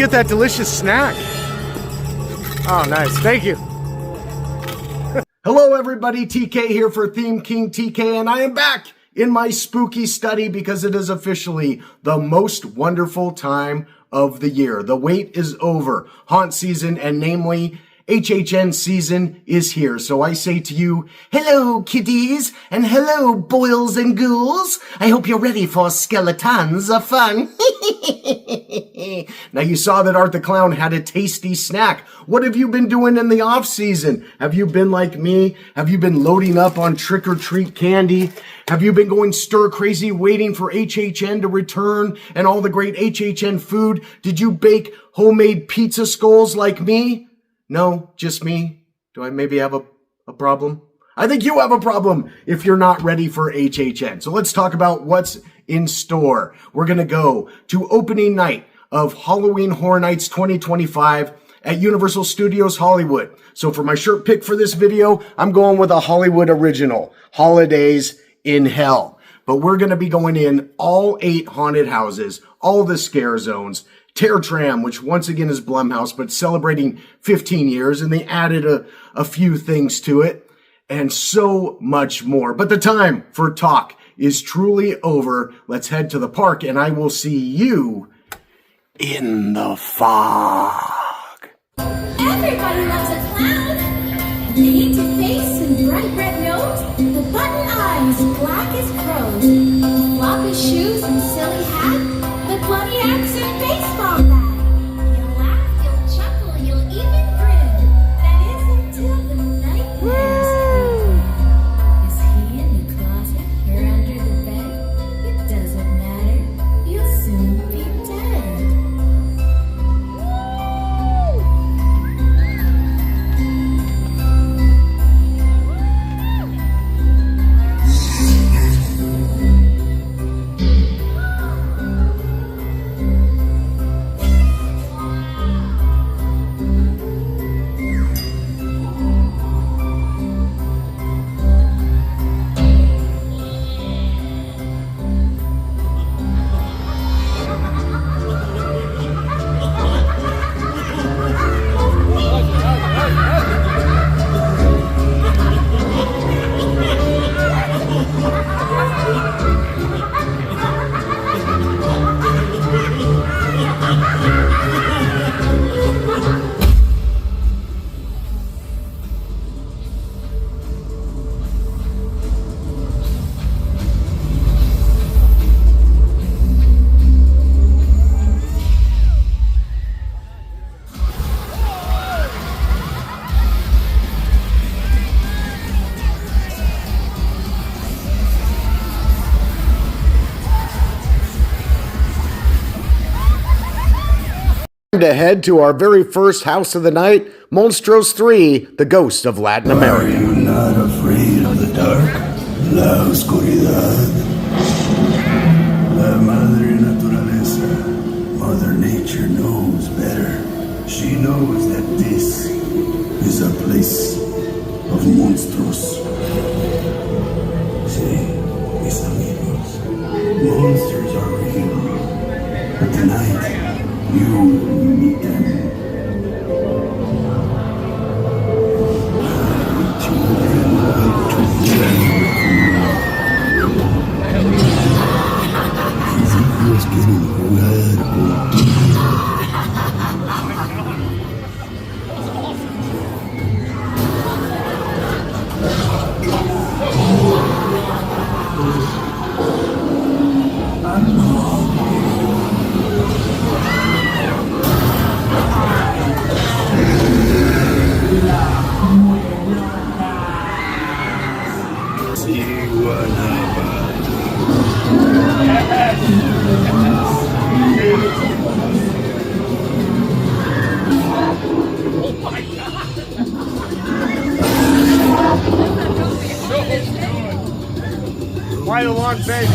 get that delicious snack? Oh, nice. Thank you. Hello, everybody. TK here for Theme King TK, and I am back in my spooky study because it is officially the most wonderful time of the year. The wait is over. Haunt season, and namely HHN season, is here. So I say to you, hello kitties, and hello boils and ghouls. I hope you're ready for skele-tons of fun. Now you saw that Art the Clown had a tasty snack. What have you been doing in the off season? Have you been like me? Have you been loading up on trick or treat candy? Have you been going stir crazy waiting for HHN to return and all the great HHN food? Did you bake homemade pizza skulls like me? No, just me? Do I maybe have a problem? I think you have a problem if you're not ready for HHN. So let's talk about what's in store. We're going to go to opening night of Halloween Horror Nights 2025 at Universal Studios Hollywood. So for my shirt pick for this video, I'm going with a Hollywood original, Holidays in Hell. But we're going to be going in all 8 haunted houses, all the scare zones, Tram, which once again is Blumhouse, but celebrating 15 years, and they added a few things to it, and so much more. But the time for talk is truly over. Let's head to the park, and I will see you in the fog. Everybody loves a clown. The painted face and bright red nose, the button eyes, black as crows, the floppy shoes and silly hat, the bloody axe and baseball bat. You'll laugh, you'll chuckle, you'll even grin. That is until the nightmares come. Is he in the closet or under the bed? It doesn't matter. You'll soon be dead. To head to our very first house of the night, Monstros 3, The Ghost of Latin America. Are you not afraid of the dark? La oscuridad. La madre naturaleza. Mother Nature knows better. She knows that this is a place of monstros. Sí, mis amigos. Monsters are real. But tonight, you will meet them. Children like to play with you. Ezekiel's getting red. Quite a long face.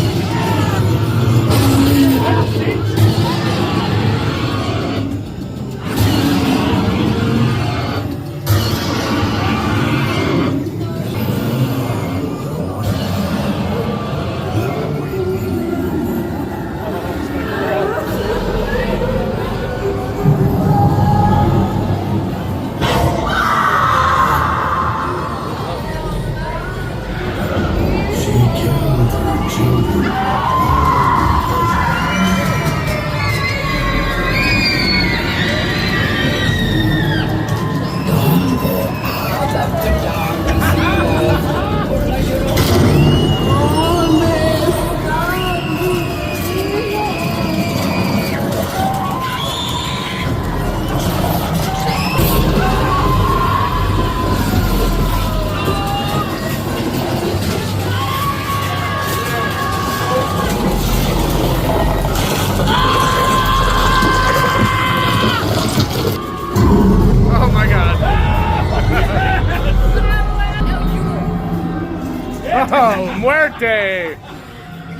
Oh, muerte!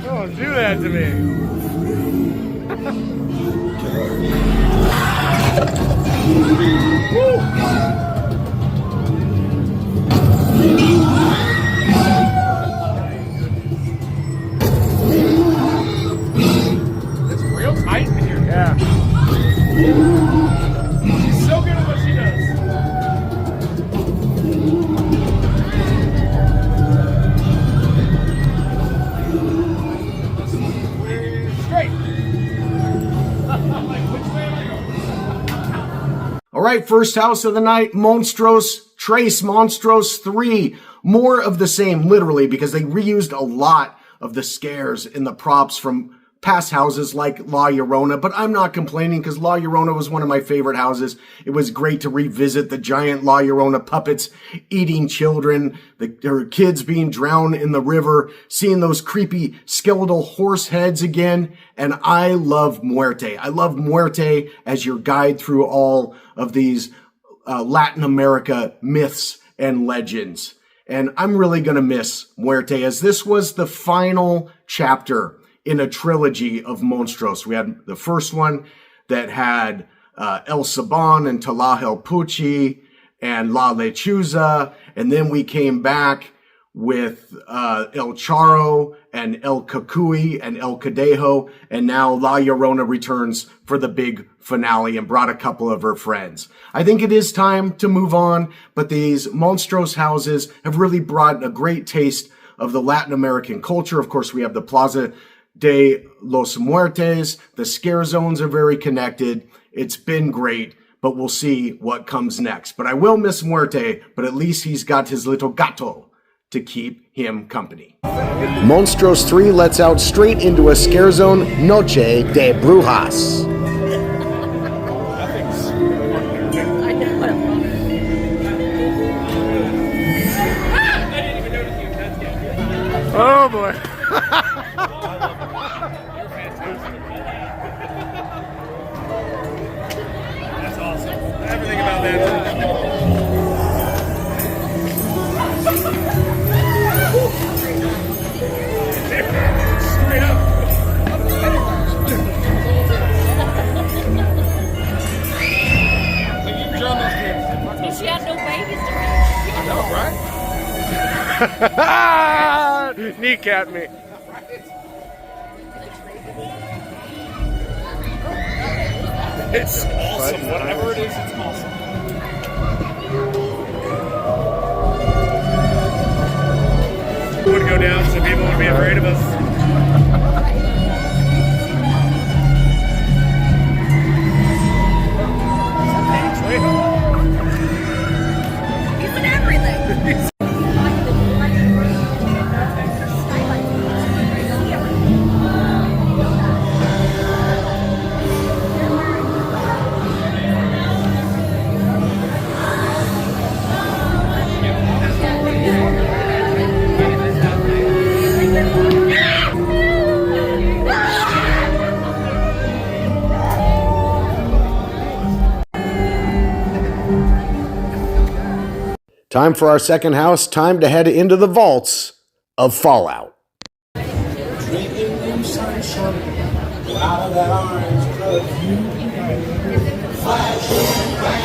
Don't do that to me. It's real tight in here. Yeah. She's so good at what she does. Straight. Like, which way am I going? All right, first house of the night, Monstros, Trace, Monstros 3. More of the same, literally, because they reused a lot of the scares in the props from past houses like La Llorona, but I'm not complaining because La Llorona was one of my favorite houses. It was great to revisit the giant La Llorona puppets eating children, their kids being drowned in the river, seeing those creepy skeletal horse heads again, and I love Muerte. I love Muerte as your guide through all of these Latin America myths and legends. And I'm really going to miss Muerte, as this was the final chapter in a trilogy of Monstros. We had the first one that had El Saban and Talah El Pucci and La Lechuza, and then we came back with El Charro and El Cucuy and El Cadejo, and now La Llorona returns for the big finale and brought a couple of her friends. I think it is time to move on, but these Monstros houses have really brought a great taste of the Latin American culture. Of course, we have the Plaza de los Muertes. The scare zones are very connected. It's been great, but we'll see what comes next. But I will miss Muerte, but at least he's got his little gato to keep him company. Monstros 3 lets out straight into a scare zone, Noche de Brujas. Oh boy. That's awesome. Everything about that. Straight up. Like you drawn those kids. She had no babies to raise. I know, right? Kneecap me. It's awesome. Whatever it is, it's awesome. Would go down so people would be afraid of us. He's in everything. Time for our second house. Time to head into the vaults of Fallout. Drinking in sunshine, out of that orange perfume. Flashing back.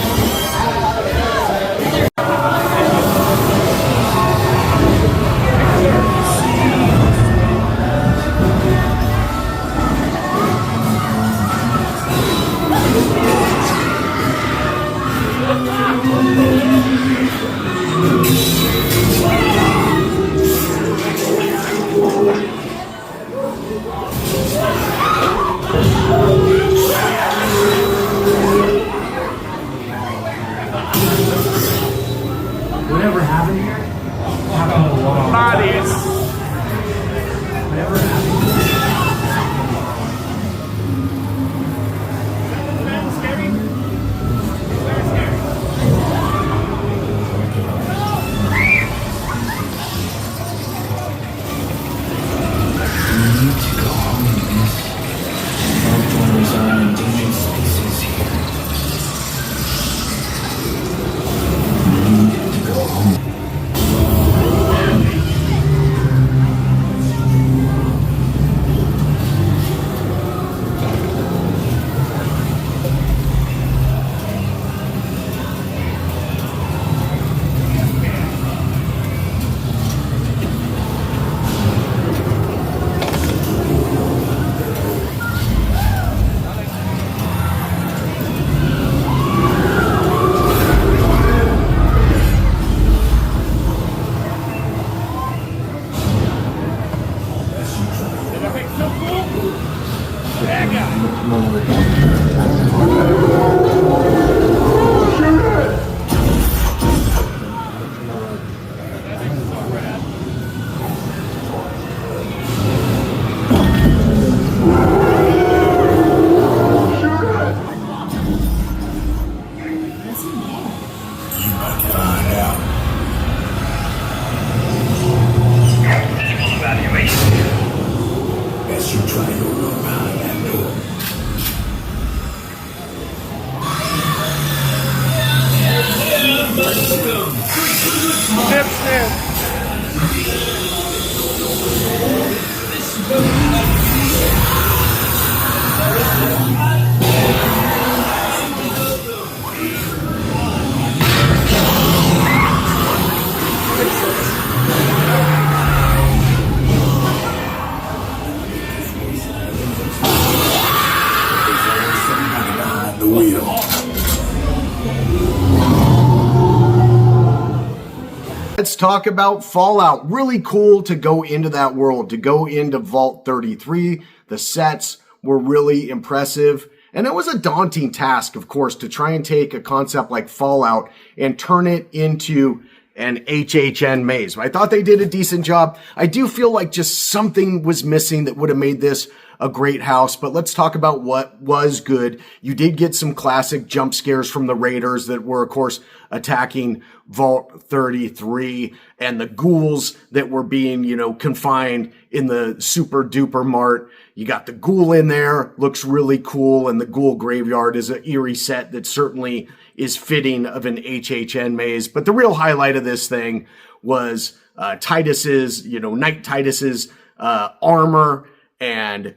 Let's talk about Fallout. Really cool to go into that world, to go into Vault 33. The sets were really impressive. And it was a daunting task, of course, to try and take a concept like Fallout and turn it into an HHN maze. I thought they did a decent job. I do feel like just something was missing that would have made this a great house, but let's talk about what was good. You did get some classic jump scares from the raiders that were, of course, attacking Vault 33 and the ghouls that were being, confined in the super duper mart. You got the ghoul in there, looks really cool, and the ghoul graveyard is an eerie set that certainly is fitting of an HHN maze. But the real highlight of this thing was Titus's, Knight Titus's armor, and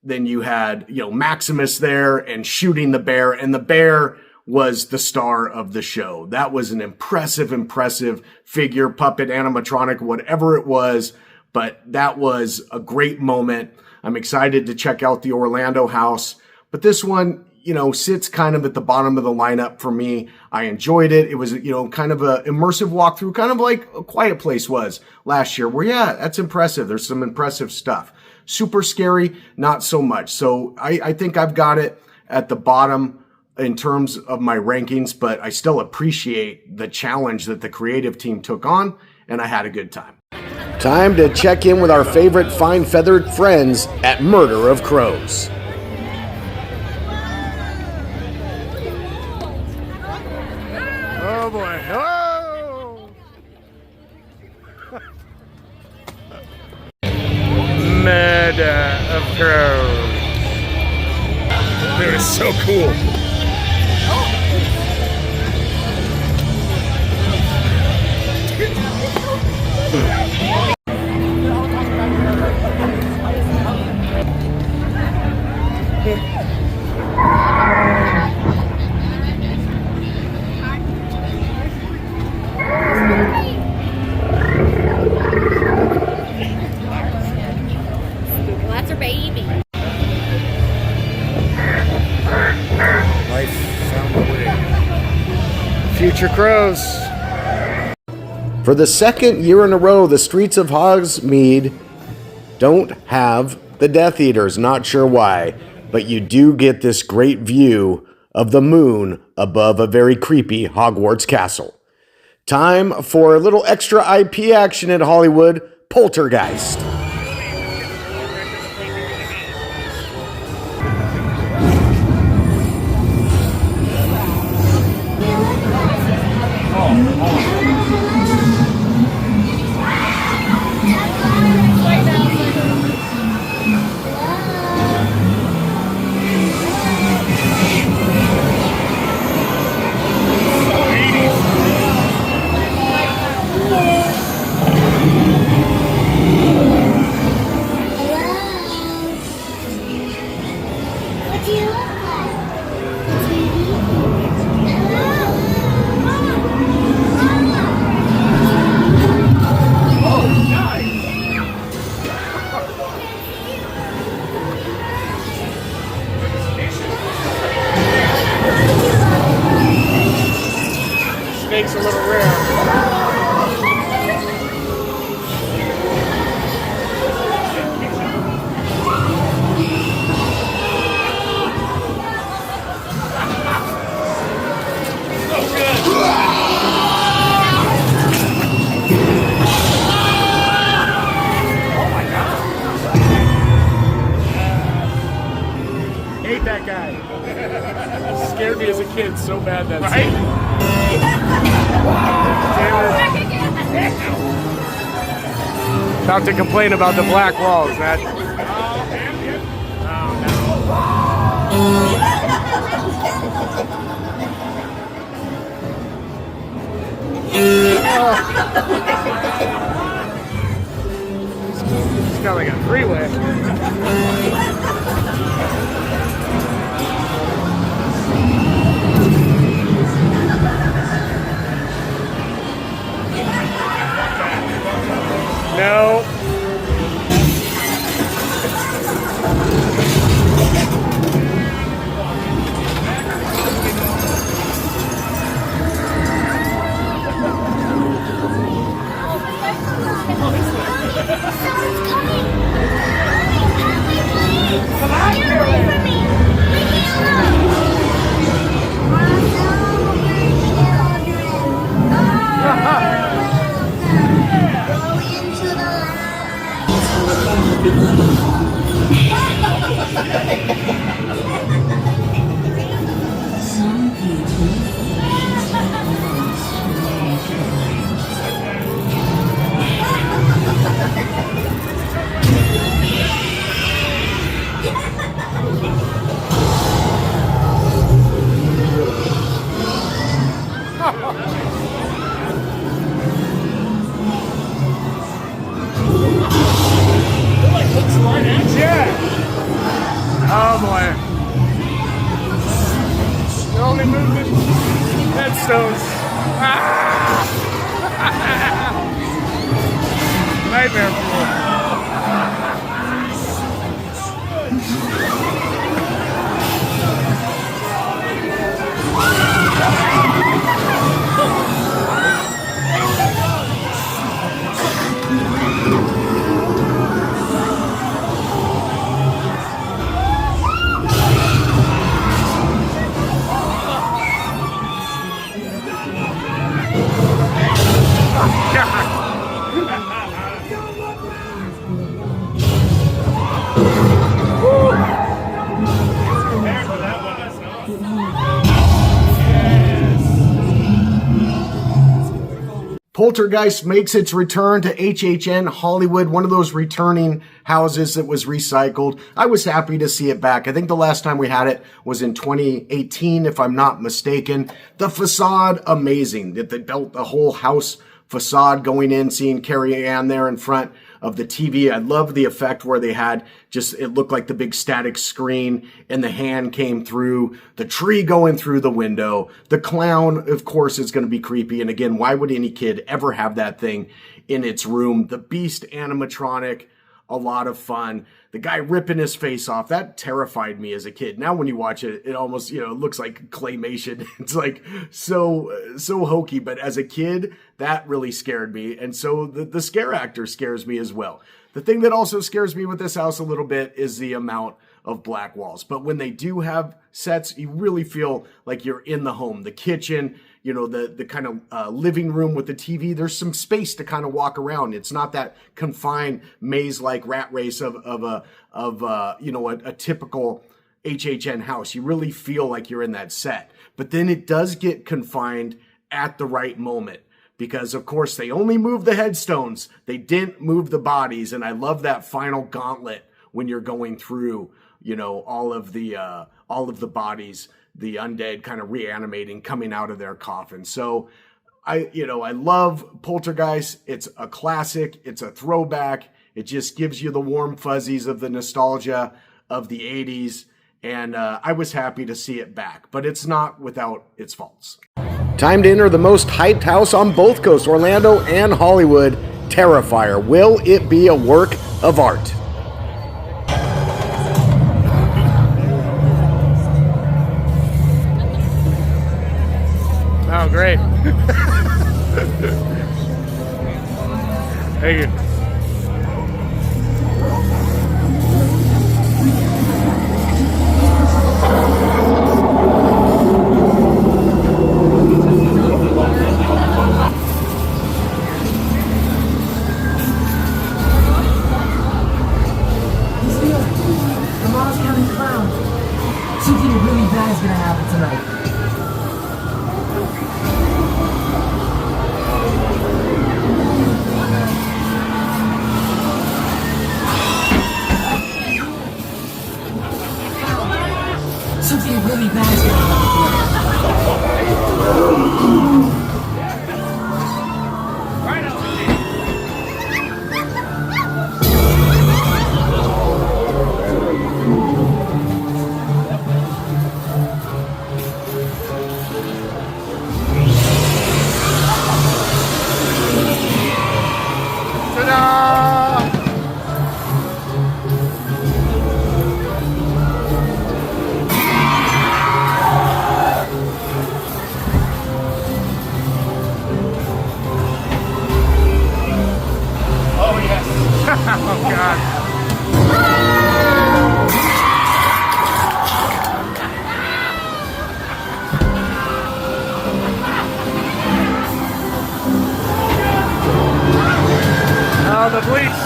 then you had, Maximus there and shooting the bear, and the bear was the star of the show. That was an impressive figure, puppet, animatronic, whatever it was, but that was a great moment. I'm excited to check out the Orlando house, but this one, sits kind of at the bottom of the lineup for me. I enjoyed it. It was, kind of a immersive walkthrough, kind of like A Quiet Place was last year, where, yeah, that's impressive. There's some impressive stuff. Super scary, not so much. So I think I've got it at the bottom in terms of my rankings, but I still appreciate the challenge that the creative team took on, and I had a good time. Time to check in with our favorite fine-feathered friends at Murder of Crows. Oh boy. Oh! Murder of Crows. Dude, it's so cool. That's her baby. Life found a way. Future Crows. For the second year in a row, the streets of Hogsmeade don't have the Death Eaters. Not sure why, but you do get this great view of the moon above a very creepy Hogwarts castle. Time for a little extra IP action in Hollywood, Poltergeist. Snake's a little rare. Scared me as a kid so bad that Right? About to complain about the black walls, Matt. It's got like a three-way. No. Oh boy. The only movement. Headstones. Ah! Nightmare Poltergeist makes its return to HHN Hollywood, one of those returning houses that was recycled. I was happy to see it back. I think the last time we had it was in 2018, if I'm not mistaken. The facade, amazing. That they built the whole house facade going in, seeing Carrie Ann there in front of the TV. I love the effect where they had just, it looked like the big static screen and the hand came through, the tree going through the window. The clown, of course, is going to be creepy. And again, why would any kid ever have that thing in its room? The Beast animatronic, a lot of fun. The guy ripping his face off, that terrified me as a kid. Now when you watch it, it almost, it looks like claymation. It's like so hokey. But as a kid, that really scared me. And so the scare actor scares me as well. The thing that also scares me with this house a little bit is the amount of black walls. But when they do have sets, you really feel like you're in the home. The kitchen, the kind of living room with the TV, there's some space to kind of walk around. It's not that confined maze-like rat race of a typical HHN house. You really feel like you're in that set. But then it does get confined at the right moment. Because, of course, they only moved the headstones. They didn't move the bodies. And I love that final gauntlet when you're going through, all of the bodies, the undead kind of reanimating, coming out of their coffin. So I love Poltergeist. It's a classic. It's a throwback. It just gives you the warm fuzzies of the nostalgia of the 80s. And I was happy to see it back, but it's not without its faults. Time to enter the most hyped house on both coasts, Orlando and Hollywood, Terrifier. Will it be a work of art? Oh, great. Thank you. Clown. Something really bad is gonna happen tonight. Something really bad is gonna happen. Oh, God. Oh, the police.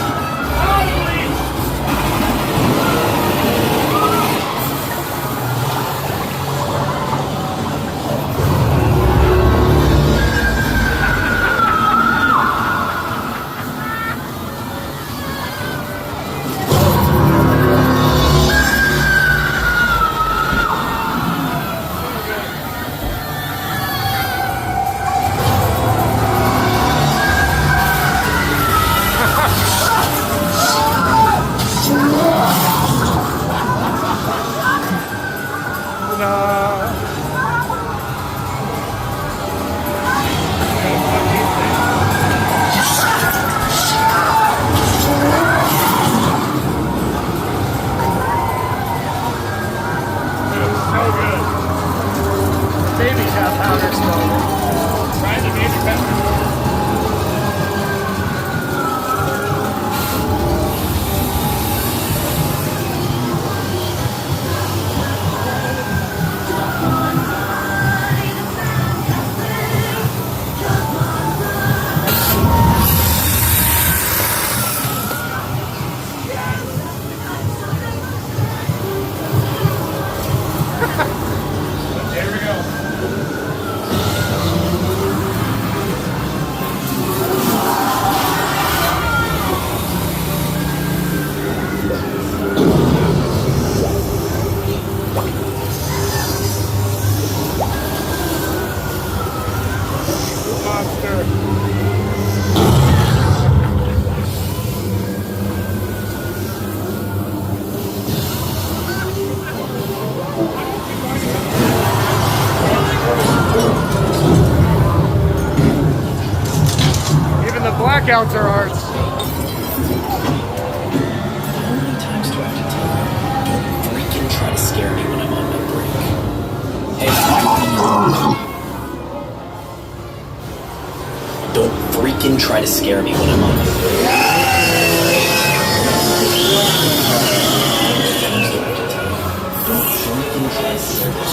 Blackouts are hard. How many times do I have to tell you? Don't freaking try to scare me when I'm on my break. Hey, don't freaking try to scare me when I'm on my break. Don't freaking try to scare me.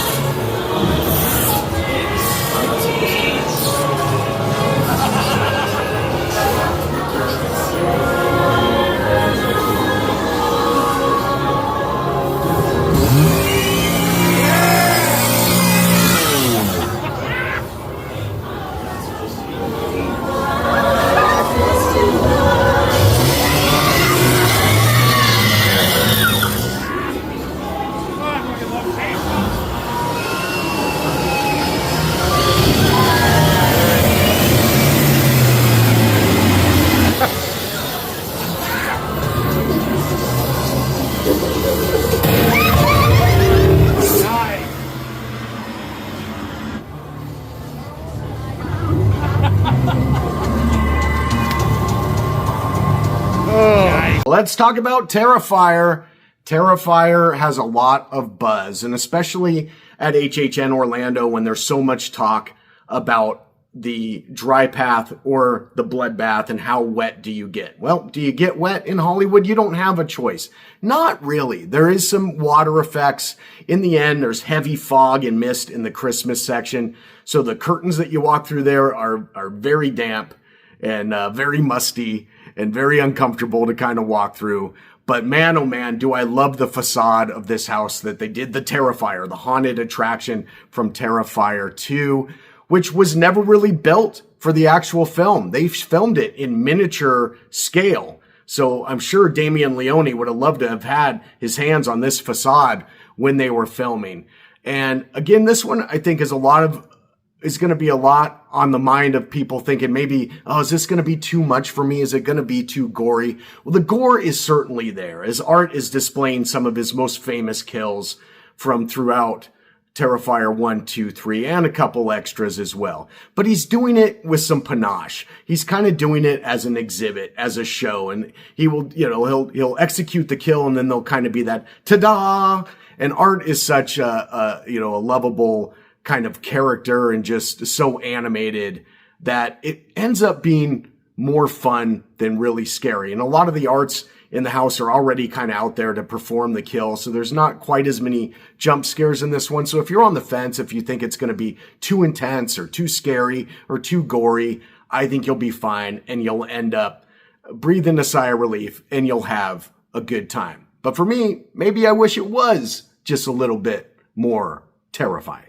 Let's talk about Terrifier. Terrifier has a lot of buzz, and especially at HHN Orlando when there's so much talk about the dry path or the bloodbath and how wet do you get? Well, do you get wet in Hollywood? You don't have a choice. Not really. There is some water effects. In the end, there's heavy fog and mist in the Christmas section. So the curtains that you walk through there are very damp and very musty and very uncomfortable to kind of walk through. But man, oh man, do I love the facade of this house that they did. The Terrifier, the haunted attraction from Terrifier 2, which was never really built for the actual film. They filmed it in miniature scale. So I'm sure Damien Leone would have loved to have had his hands on this facade when they were filming. And again, this one I think is going to be a lot on the mind of people thinking maybe, oh, is this going to be too much for me? Is it going to be too gory? Well, the gore is certainly there, as Art is displaying some of his most famous kills from throughout Terrifier 1, 2, 3, and a couple extras as well. But he's doing it with some panache. He's kind of doing it as an exhibit, as a show, and he will, he'll execute the kill, and then there'll kind of be that ta-da. And Art is such a lovable kind of character and just so animated that it ends up being more fun than really scary. And a lot of the arts in the house are already kind of out there to perform the kill. So there's not quite as many jump scares in this one. So if you're on the fence, if you think it's going to be too intense or too scary or too gory, I think you'll be fine and you'll end up breathing a sigh of relief and you'll have a good time. But for me, maybe I wish it was just a little bit more terrifying.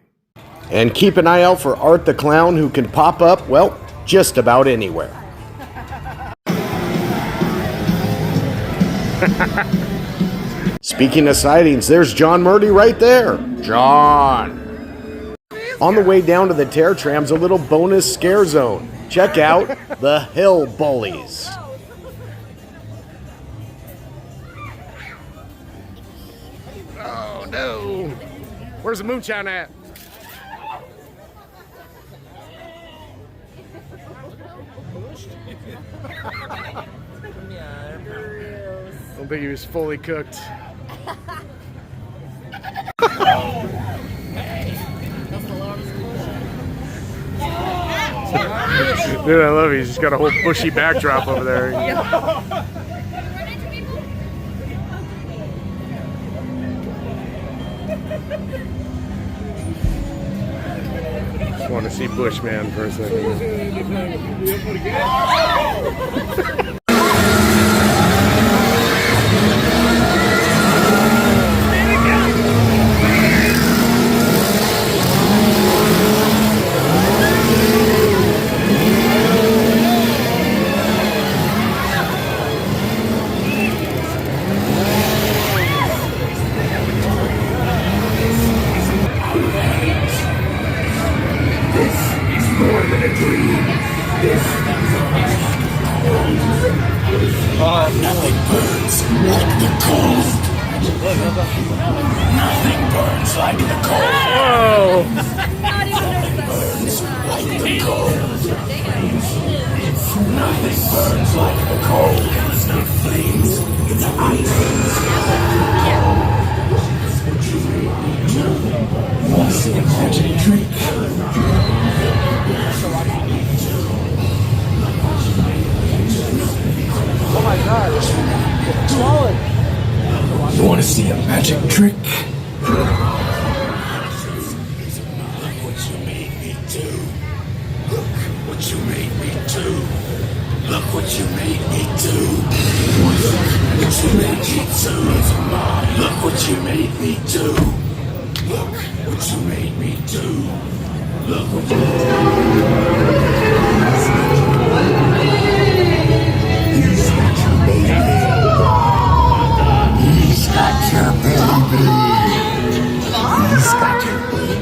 And keep an eye out for Art the Clown, who can pop up, well, just about anywhere. Speaking of sightings, there's John Murdy right there. John. On the way down to the Tram's a little bonus scare zone. Check out the Hill Bullies. Oh no! Where's the moonshine at? I don't think he was fully cooked. Dude, I love it. He's just got a whole bushy backdrop over there. Just want to see Bushman for a second. Nothing burns like the cold. Nothing burns like the cold. Whoa! Nothing burns like the cold. Nothing burns like the cold. It's not flames, it's ice. Want to see a magic trick? Oh my god. Solid. You want to see a magic trick? Look what you made me do. Look what you made me do. Look what you made me do. Look what you made me do. Look what you made me do. Look what you made me do. Look what you He's got your baby. He's got your baby. He's got your baby.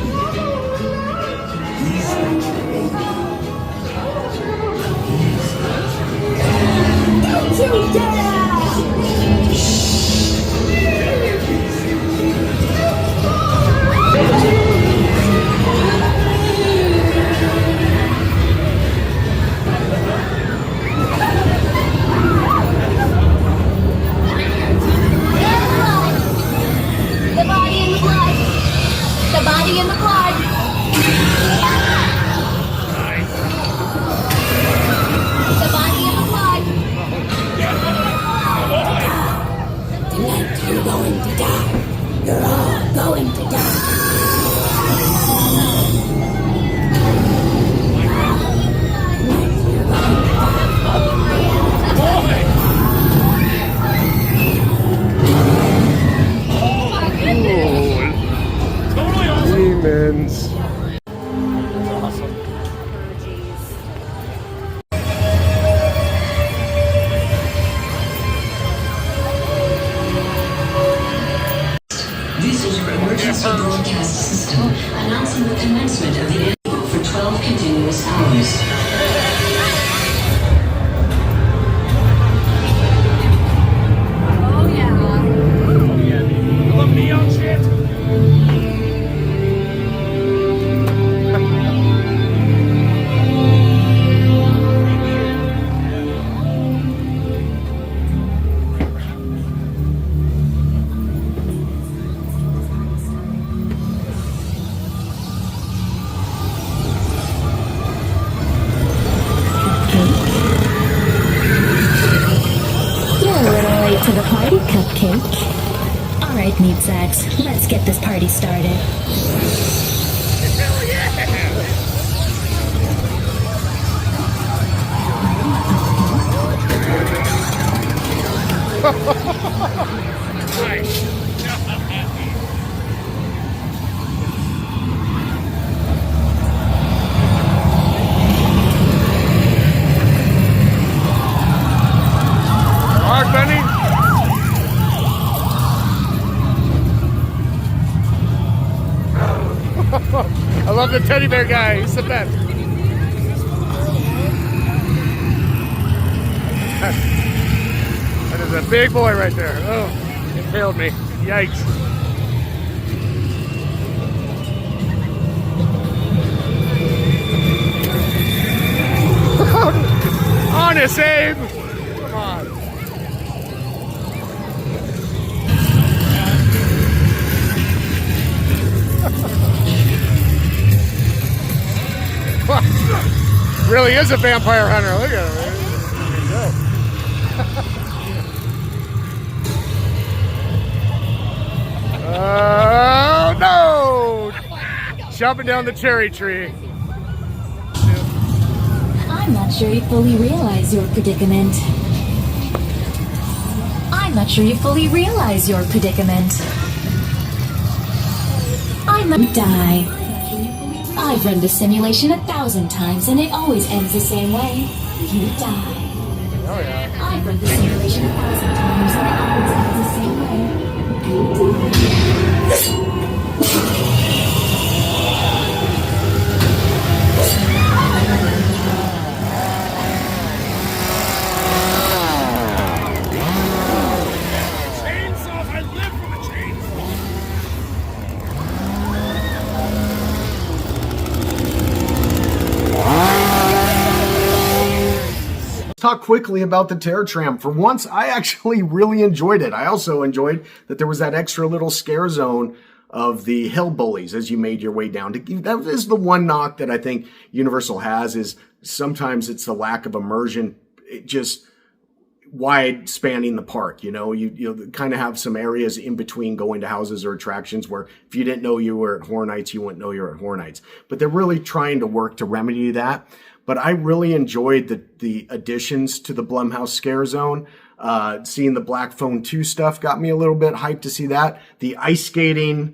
He's got your baby. The body and the blood. The body and the blood. Tonight you're going to die. You're all going to die. demons. This is your emergency broadcast system announcing the commencement of the interview for 12 continuous hours. Oh yeah. I love neon shit. You're a little late to the party, Cupcake. All right, meat sacks, let's get this party started. Hell yeah! Nice. All right, Benny. I love the teddy bear guy. He's the best. That is a big boy right there. Oh, it failed me. Yikes. Honest, Abe. Come on. Really is a vampire hunter. Look at him. Oh no! Jumping down the cherry tree. I'm not sure you fully realize your predicament. I'm not sure you fully realize your predicament. I'm not die. I've run the simulation 1,000 times and it always ends the same way. You die. Oh yeah. I've run the simulation 1,000 times and it always ends the same way. You die. Chainsaws, I live for the chainsaw. Talk quickly about the Tram. For once, I actually really enjoyed it. I also enjoyed that there was that extra little scare zone of the hill bullies as you made your way down. That is the one knock that I think Universal has, is sometimes it's the lack of immersion. It just wide spanning the park. You kind of have some areas in between going to houses or attractions where if you didn't know you were at Horror Nights, you wouldn't know you're at Horror Nights. But they're really trying to work to remedy that. But I really enjoyed the additions to the Blumhouse Scare Zone. Seeing the Black Phone 2 stuff got me a little bit hyped to see that. The ice skating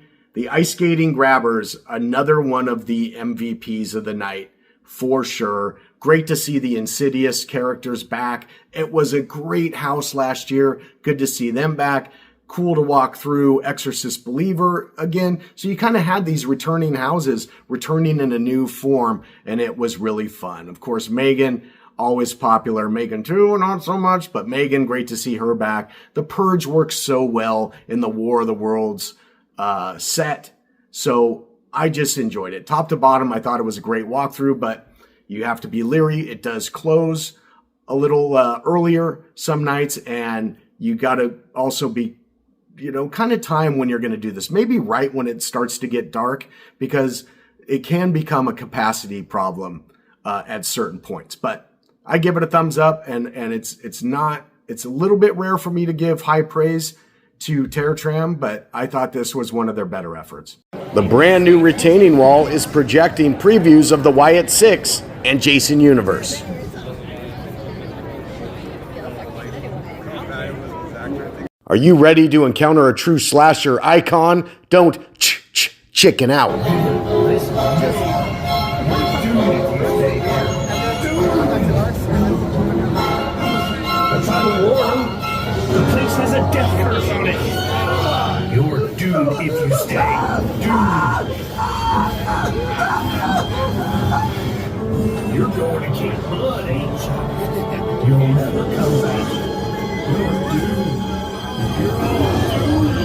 grabbers, another one of the MVPs of the night for sure. Great to see the Insidious characters back. It was a great house last year. Good to see them back. Cool to walk through Exorcist Believer again. So you kind of had these returning houses, returning in a new form, and it was really fun. Of course, Megan, always popular. Megan 2, not so much, but Megan, great to see her back. The Purge works so well in the War of the Worlds set. So I just enjoyed it. Top to bottom, I thought it was a great walkthrough, but you have to be leery. It does close a little earlier some nights, and you got to also be kind of time when you're going to do this. Maybe right when it starts to get dark, because it can become a capacity problem at certain points. But I give it a thumbs up, and it's a little bit rare for me to give high praise to Tram, but I thought this was one of their better efforts. The brand new retaining wall is projecting previews of the Wyatt 6 and Jason Universe. Are you ready to encounter a true slasher icon? Don't chicken out. That's not a warning. The place has a death curse on it. You're doomed if you stay. Doomed. You're going to Camp Blood, ain't you? You'll never come back. You're doomed. You're all doomed.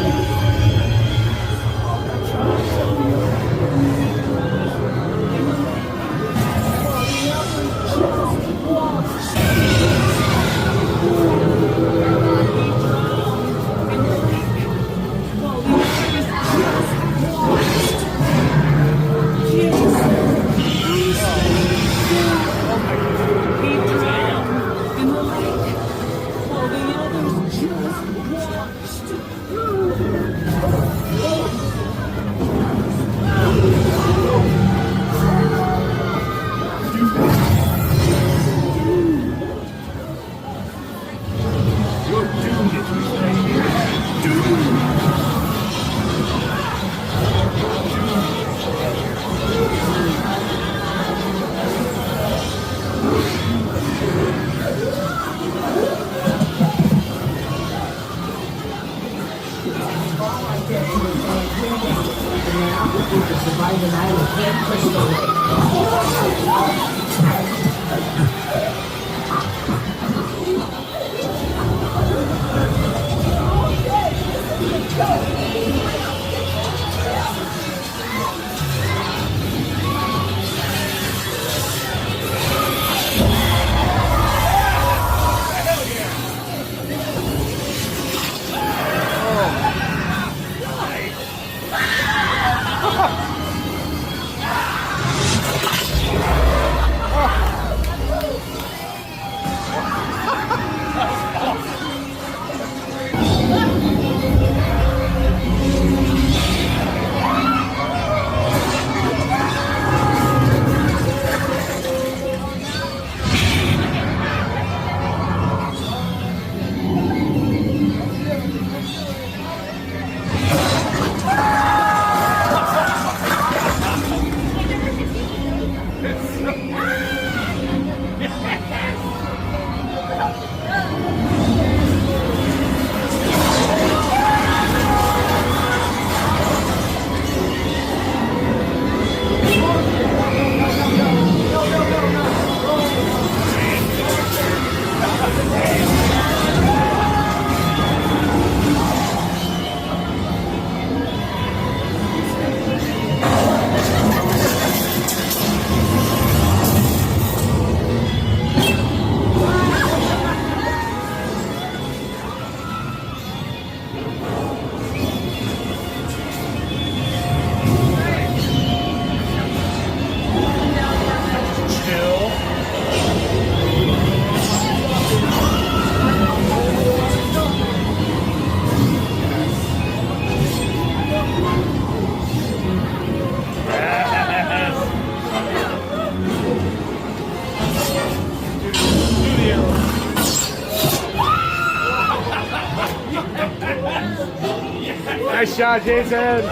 Nice shot, Jason.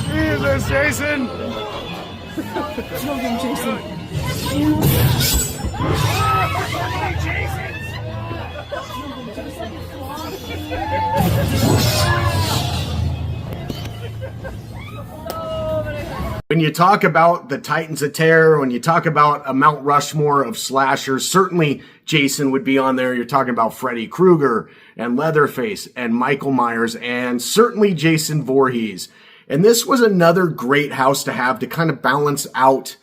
Jesus, Jason. When you talk about the Titans of Terror, when you talk about a Mount Rushmore of slashers, certainly Jason would be on there. You're talking about Freddy Krueger and Leatherface and Michael Myers and certainly Jason Voorhees. And this was another great house to have to kind of balance out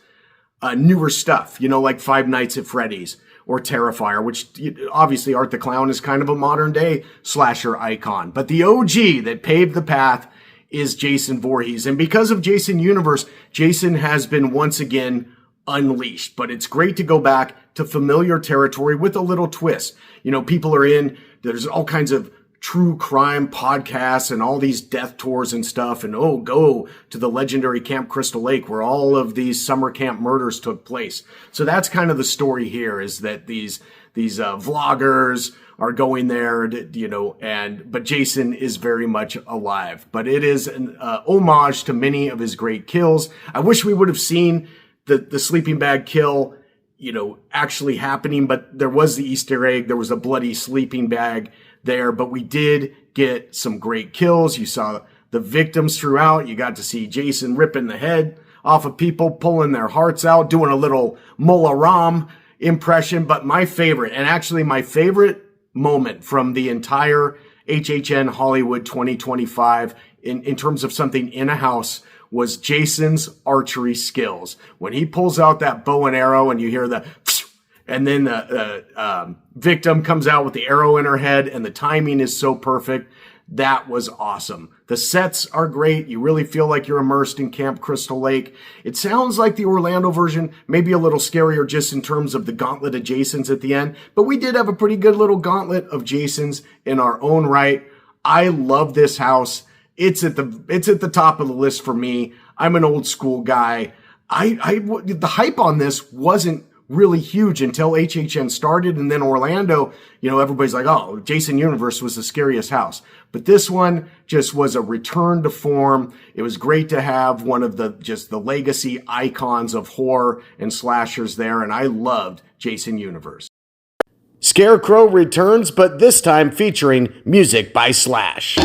newer stuff, you know, like Five Nights at Freddy's or Terrifier, which obviously Art the Clown is kind of a modern day slasher icon. But the OG that paved the path is Jason Voorhees. And because of Jason Universe, Jason has been once again unleashed. But it's great to go back to familiar territory with a little twist. You know, people are in, there's all kinds of true crime podcasts and all these death tours and stuff, and go to the legendary Camp Crystal Lake where all of these summer camp murders took place. So that's kind of the story here, is that these vloggers are going there, but Jason is very much alive. But it is an homage to many of his great kills. I wish we would have seen the sleeping bag kill, actually happening, but there was the Easter egg. There was a bloody sleeping bag there, but we did get some great kills. You saw the victims throughout. You got to see Jason ripping the head off of people, pulling their hearts out, doing a little Mola Ram impression. But my favorite moment from the entire HHN Hollywood 2025 in terms of something in a house was Jason's archery skills. When he pulls out that bow and arrow and you hear and then the victim comes out with the arrow in her head, and the timing is so perfect. That was awesome. The sets are great. You really feel like you're immersed in Camp Crystal Lake. It sounds like the Orlando version, maybe a little scarier just in terms of the gauntlet of Jasons at the end, but we did have a pretty good little gauntlet of Jasons in our own right. I love this house. It's at the top of the list for me. I'm an old school guy. The hype on this wasn't really huge until HHN started, and then Orlando, everybody's like, oh, Jason Universe was the scariest house. But this one just was a return to form. It was great to have one of the legacy icons of horror and slashers there, and I loved Jason Universe. Scarecrow returns, but this time featuring music by Slash.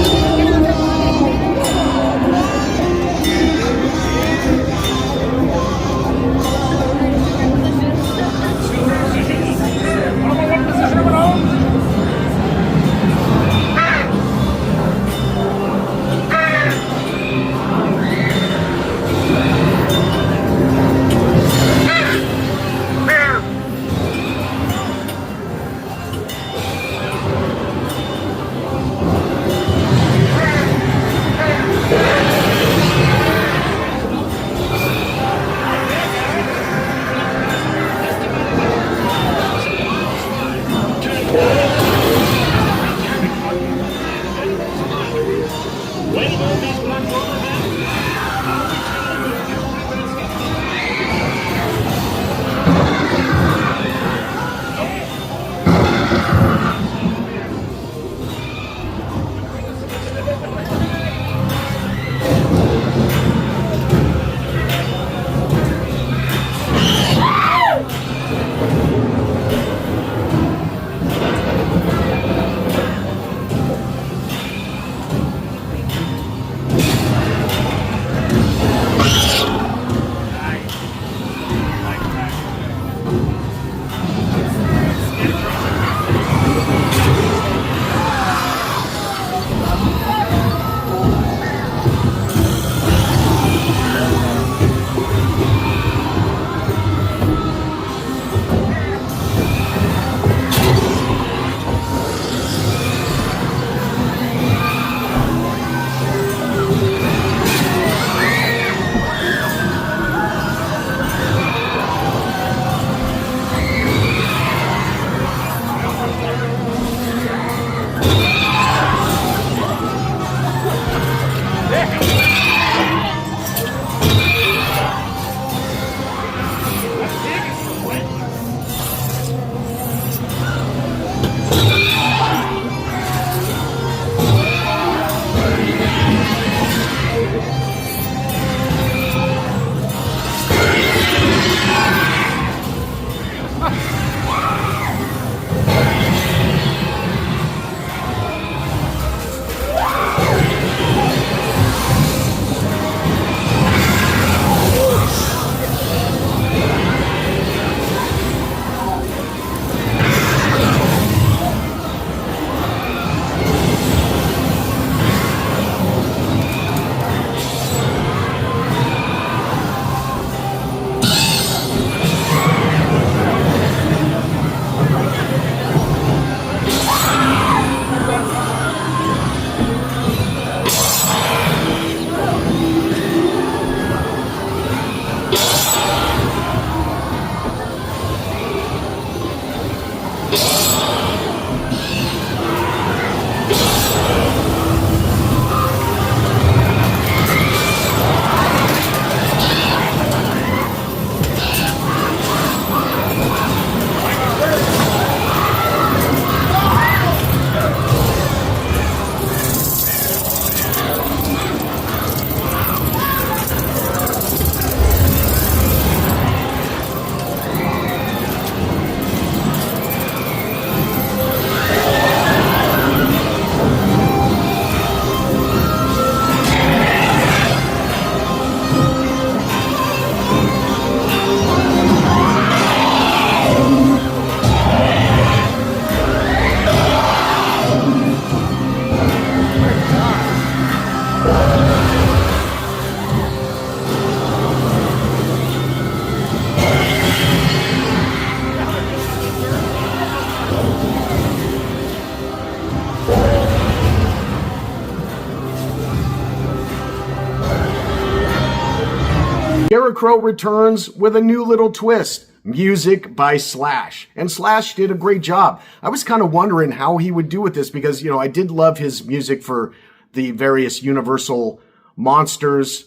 Scarecrow returns with a new little twist. Music by Slash. And Slash did a great job. I was kind of wondering how he would do with this because, I did love his music for the various Universal Monsters,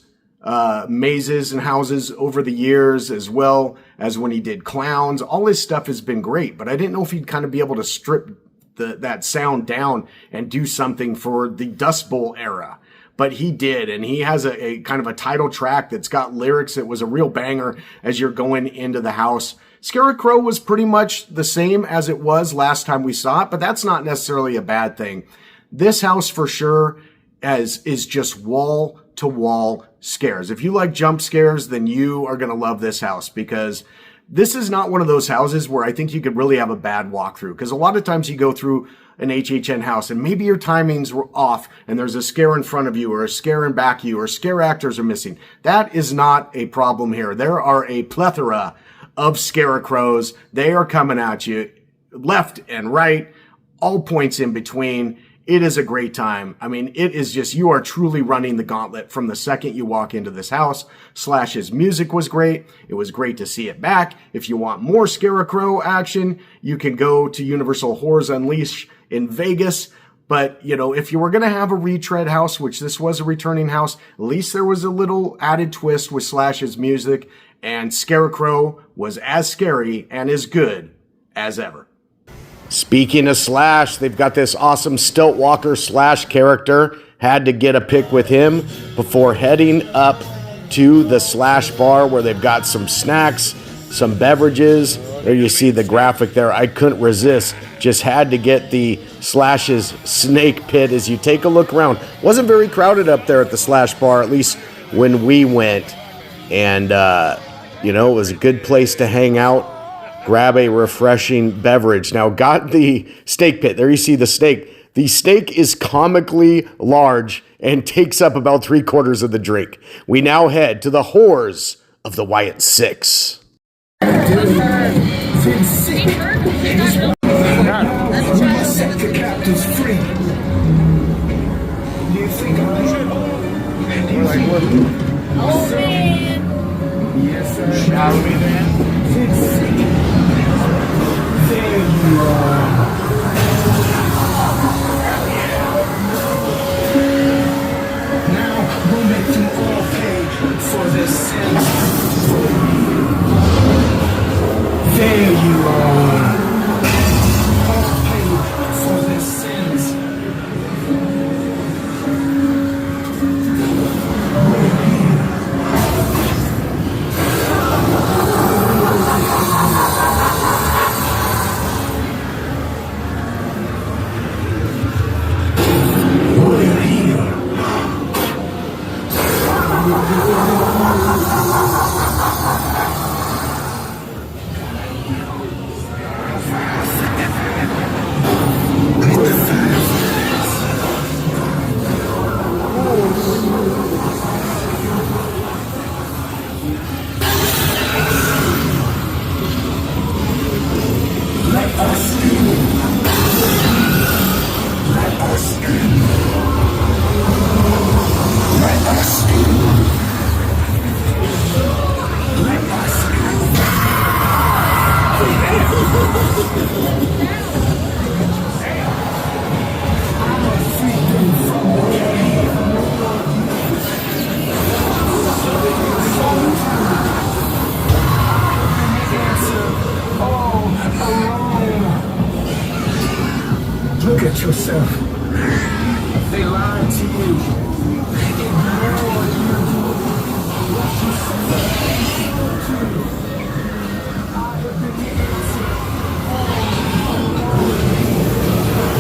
mazes and houses over the years, as well as when he did clowns. All his stuff has been great, but I didn't know if he'd kind of be able to strip that sound down and do something for the Dust Bowl era. But he did, and he has a kind of a title track that's got lyrics that was a real banger as you're going into the house. Scarecrow was pretty much the same as it was last time we saw it, but that's not necessarily a bad thing. This house for sure is just wall-to-wall scares. If you like jump scares, then you are going to love this house, because this is not one of those houses where I think you could really have a bad walkthrough, because a lot of times you go through an HHN house and maybe your timings were off and there's a scare in front of you or a scare in back of you or scare actors are missing. That is not a problem here. There are a plethora of Scarecrows. They are coming at you left and right, all points in between. It is a great time. I mean, it is just, you are truly running the gauntlet from the second you walk into this house. Slash's music was great. It was great to see it back. If you want more Scarecrow action, you can go to Universal Horrors Unleashed in Vegas. But, if you were going to have a retread house, which this was a returning house, at least there was a little added twist with Slash's music, and Scarecrow was as scary and as good as ever. Speaking of Slash, they've got this awesome Stilt Walker Slash character. Had to get a pic with him before heading up to the Slash bar where they've got some snacks, some beverages. There you see the graphic there. I couldn't resist. Just had to get the Slash's snake pit as you take a look around. Wasn't very crowded up there at the Slash bar, at least when we went. And, it was a good place to hang out. Grab a refreshing beverage. Now, got the steak pit. There you see the steak. The steak is comically large and takes up about 3/4 of the drink. We now head to the horrors of the Wyatt 6. Set the captives free. Do you think I should? Oh man! Yes, sir. Shall we then? There you are. Now we'll make them all pay for their sins. There you are. All pay for their sins. Look at yourself. They lied to you.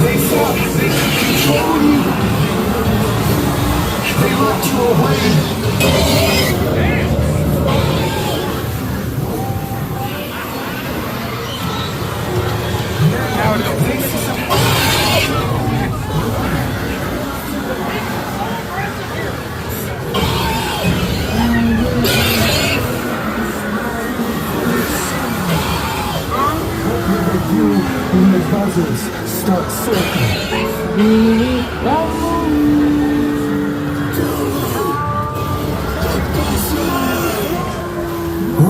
They thought they could control you. They locked you away. When the buzzers start circling.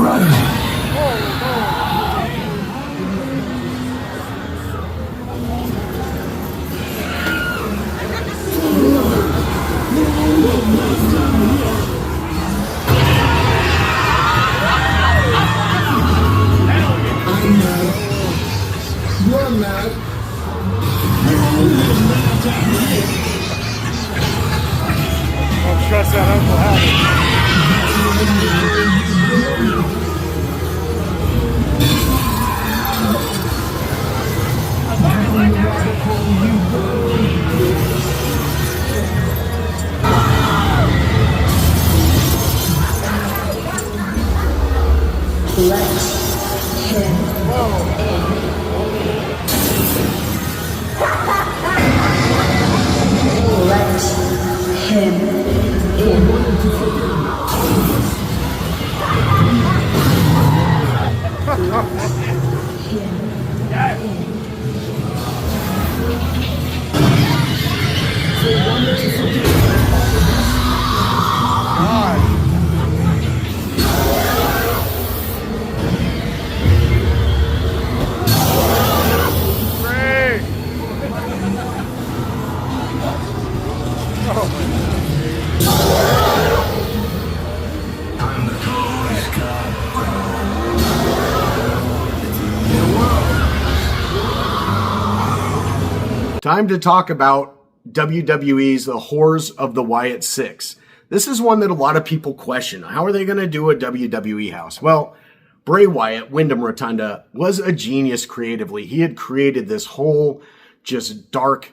rising. You're mad. Don't stress that Uncle Howdy. Time to talk about WWE's The Horrors of the Wyatt Six. This is one that a lot of people question. How are they going to do a WWE house? Well, Bray Wyatt, Wyndham Rotunda, was a genius creatively. He had created this whole just dark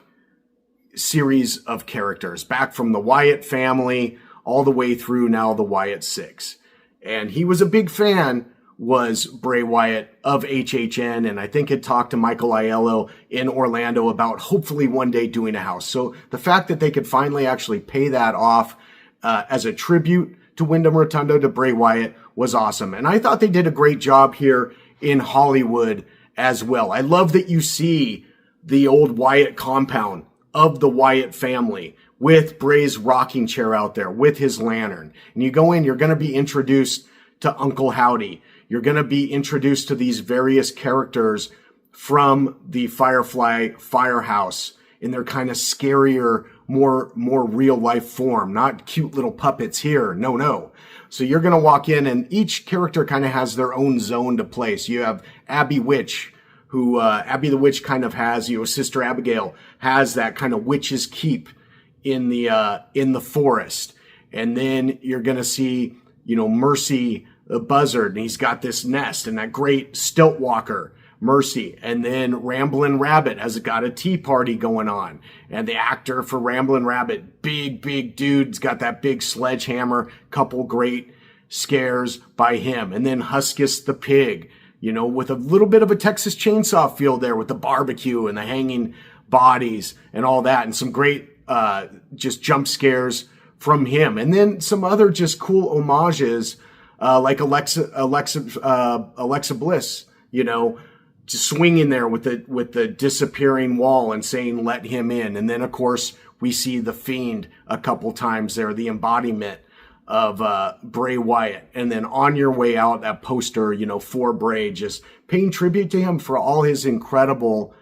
series of characters, back from the Wyatt family all the way through now the Wyatt Six. And he was a big fan, was Bray Wyatt, of HHN, and I think had talked to Michael Aiello in Orlando about hopefully one day doing a house. So the fact that they could finally actually pay that off as a tribute to Wyndham Rotunda, to Bray Wyatt, was awesome. And I thought they did a great job here in Hollywood as well. I love that you see the old Wyatt compound of the Wyatt family with Bray's rocking chair out there, with his lantern. And you go in, you're going to be introduced to Uncle Howdy. You're going to be introduced to these various characters from the Firefly Firehouse in their kind of scarier, more real life form, not cute little puppets here. No. So you're going to walk in and each character kind of has their own zone to play. So you have Abby Witch, who, Abby the Witch kind of has, Sister Abigail has that kind of witch's keep in the forest. And then you're going to see, Mercy, the buzzard, and he's got this nest, and that great stilt walker, Mercy. And then Ramblin' Rabbit has got a tea party going on. And the actor for Ramblin' Rabbit, big dude's got that big sledgehammer, couple great scares by him. And then Huskus the pig, with a little bit of a Texas Chainsaw feel there with the barbecue and the hanging bodies and all that. And some great just jump scares from him. And then some other just cool homages like Alexa Bliss, just swinging there with the disappearing wall and saying, "Let him in." And then, of course, we see the Fiend a couple times there, the embodiment of Bray Wyatt. And then on your way out, that poster, for Bray, just paying tribute to him for all his incredible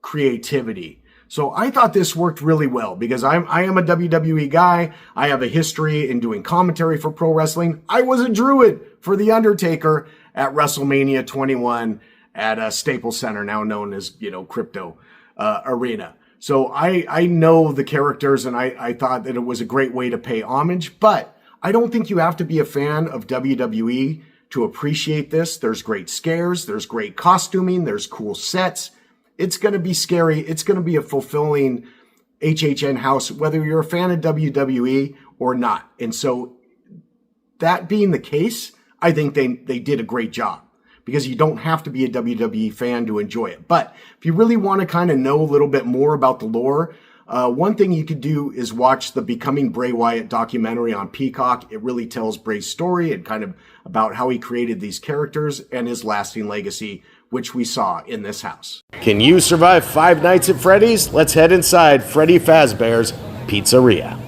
creativity. So I thought this worked really well because I am a WWE guy. I have a history in doing commentary for pro wrestling. I was a druid for The Undertaker at WrestleMania 21 at Staples Center, now known as, Crypto Arena. So I know the characters, and I thought that it was a great way to pay homage, but I don't think you have to be a fan of WWE to appreciate this. There's great scares. There's great costuming. There's cool sets. It's going to be scary. It's going to be a fulfilling HHN house, whether you're a fan of WWE or not. And so that being the case, I think they did a great job because you don't have to be a WWE fan to enjoy it. But if you really want to kind of know a little bit more about the lore, one thing you could do is watch the Becoming Bray Wyatt documentary on Peacock. It really tells Bray's story and kind of about how he created these characters and his lasting legacy, which we saw in this house. Can you survive 5 nights at Freddy's? Let's head inside Freddy Fazbear's Pizzeria.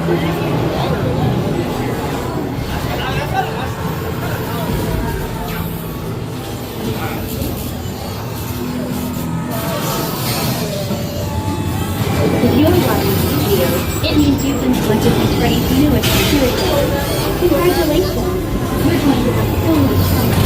If you're watching this video, it means you've been selected as Freddy's newest security guard. Congratulations! You're going to have so much fun.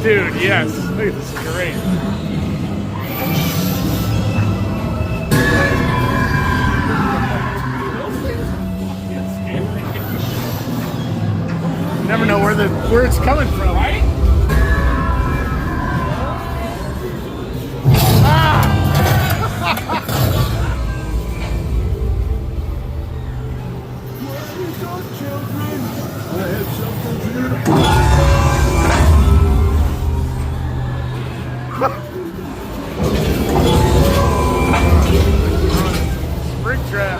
Dude, yes. Look at this, great. You never know where it's coming from, right? Brick trap.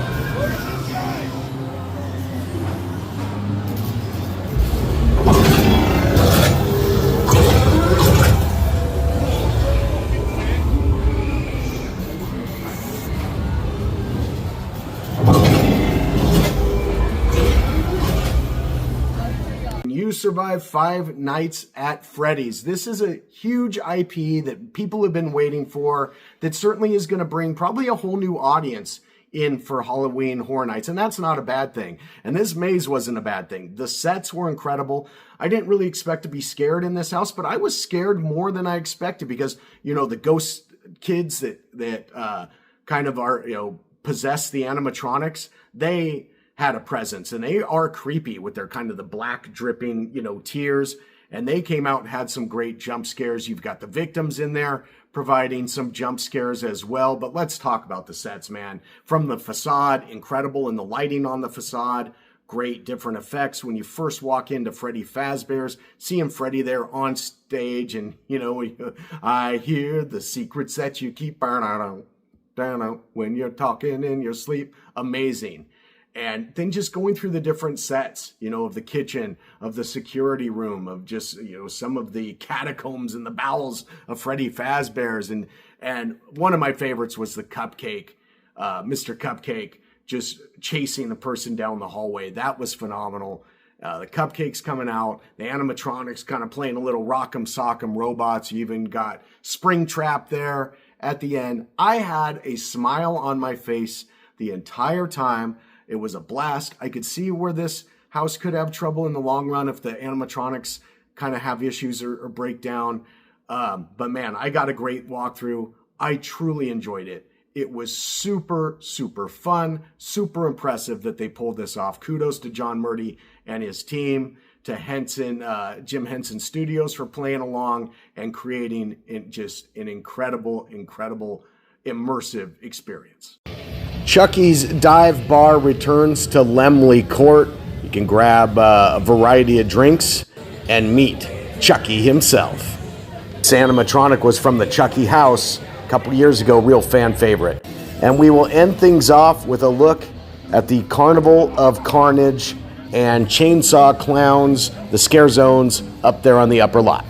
You survived 5 Nights at Freddy's. This is a huge IP that people have been waiting for, that certainly is going to bring probably a whole new audience in for Halloween Horror Nights, and that's not a bad thing. And this maze wasn't a bad thing. The sets were incredible. I didn't really expect to be scared in this house, but I was scared more than I expected because, you know, the ghost kids that kind of are, you know, possess the animatronics, they had a presence, and they are creepy with their kind of the black dripping, you know, tears. And they came out and had some great jump scares. You've got the victims in there providing some jump scares as well. But let's talk about the sets, man. From the facade, incredible, and the lighting on the facade, great different effects. When you first walk into Freddy Fazbear's, seeing Freddy there on stage, and, you know, I hear the secrets that you keep when you're talking in your sleep. Amazing. And then just going through the different sets, you know, of the kitchen, of the security room, of just, you know, some of the catacombs and the bowels of Freddy Fazbear's. And one of my favorites was the cupcake, Mr. Cupcake, just chasing the person down the hallway. That was phenomenal. The cupcakes coming out, the animatronics kind of playing a little rock'em sock'em robots. You even got Springtrap there at the end. I had a smile on my face the entire time. It was a blast. I could see where this house could have trouble in the long run if the animatronics kind of have issues or break down. But man, I got a great walkthrough. I truly enjoyed it. It was super, super fun, super impressive that they pulled this off. Kudos to John Murdy and his team, to Jim Henson Studios for playing along and creating just an incredible, incredible, immersive experience. Chucky's Dive Bar returns to Lemley Court. You can grab a variety of drinks and meat Chucky himself. This animatronic was from the Chucky house a couple years ago, real fan favorite. And we will end things off with a look at the Carnival of Carnage and Chainsaw Clowns, the scare zones up there on the upper lot.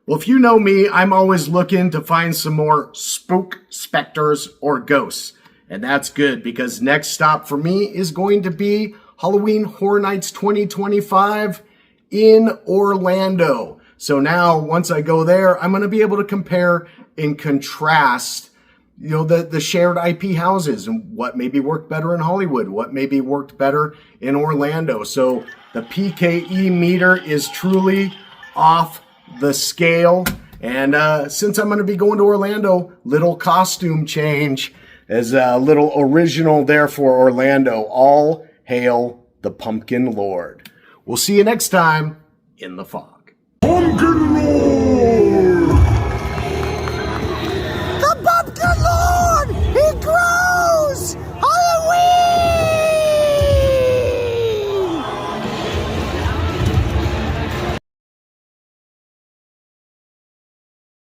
Well, if you know me, I'm always looking to find some more spook specters or ghosts. And that's good because next stop for me is going to be Halloween Horror Nights 2025 in Orlando. So now, once I go there, I'm going to be able to compare and contrast, the shared IP houses and what maybe worked better in Hollywood, what maybe worked better in Orlando. So the PKE meter is truly off the scale. And since I'm going to be going to Orlando, little costume change as a little original there for Orlando. All hail the Pumpkin Lord. We'll see you next time in the fog. Pumpkin